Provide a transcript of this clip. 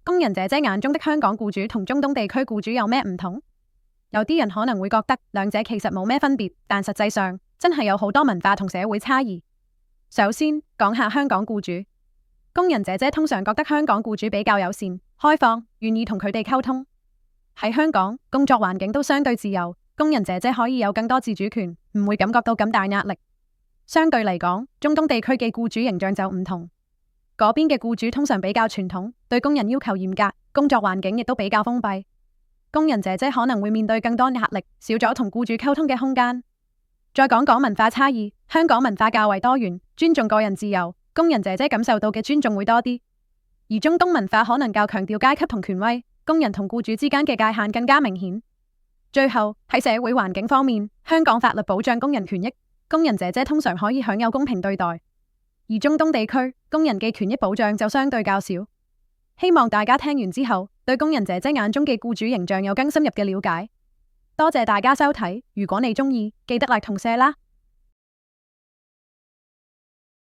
工人姐姐眼中的香港僱主同中東地區僱主有咩唔同？有啲人可能會覺得兩者其實冇咩分別，但實際上真係有好多文化同社會差異。首先講下香港僱主，工人姐姐通常覺得香港僱主比較友善、開放，願意同佢哋溝通。喺香港，工作環境都相對自由，工人姐姐可以有更多自主權，唔會感覺到咁大壓力。相對嚟講，中東地區嘅僱主形象就唔同。嗰邊嘅僱主通常比較傳統，對工人要求嚴格，工作環境亦都比較封閉。工人姐姐可能會面對更多壓力，少咗同僱主溝通嘅空間。再講講文化差異，香港文化較為多元，尊重個人自由，工人姐姐感受到嘅尊重會多啲。而中東文化可能較強調階級同權威，工人同僱主之間嘅界限更加明顯。最後喺社會環境方面，香港法律保障工人權益，工人姐姐通常可以享有公平對待。而中東地區工人嘅權益保障就相對較少。希望大家聽完之後，對工人姐姐眼中嘅僱主形象有更深入嘅了解。多謝大家收睇，如果你鍾意，記得like同share啦。